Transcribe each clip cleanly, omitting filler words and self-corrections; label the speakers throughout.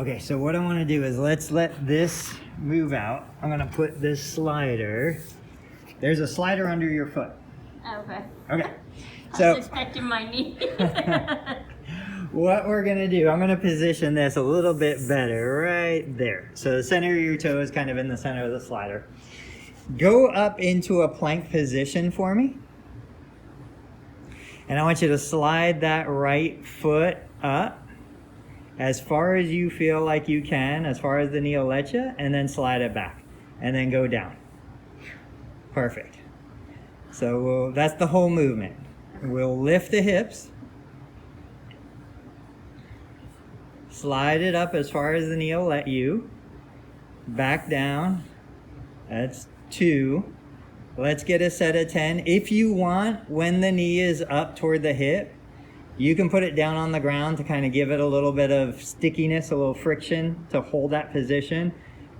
Speaker 1: Okay, so what I want to do is let's let this move out. I'm going to put this slider. There's a slider under your foot.
Speaker 2: Okay.
Speaker 1: Okay.
Speaker 2: I
Speaker 1: So
Speaker 2: was expecting my knee.
Speaker 1: what we're going to do, I'm going to position this a little bit better right there. So the center of your toe is kind of in the center of the slider. Go up into a plank position for me. And I want you to slide that right foot up as far as you feel like you can, as far as the knee will let you, and then slide it back, and then go down. Perfect. So that's the whole movement. We'll lift the hips, slide it up as far as the knee will let you, back down. That's 2. Let's get a set of 10. If you want, when the knee is up toward the hip, you can put it down on the ground to kind of give it a little bit of stickiness, a little friction to hold that position,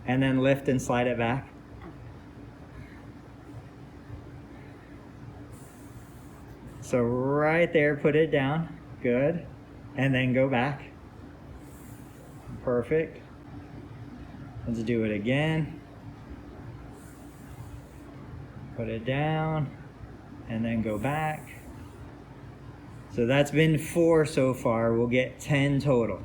Speaker 1: and then lift and slide it back. So right there, put it down. Good. And then go back. Perfect. Let's do it again. Put it down and then go back. So that's been 4 so far. We'll get 10 total.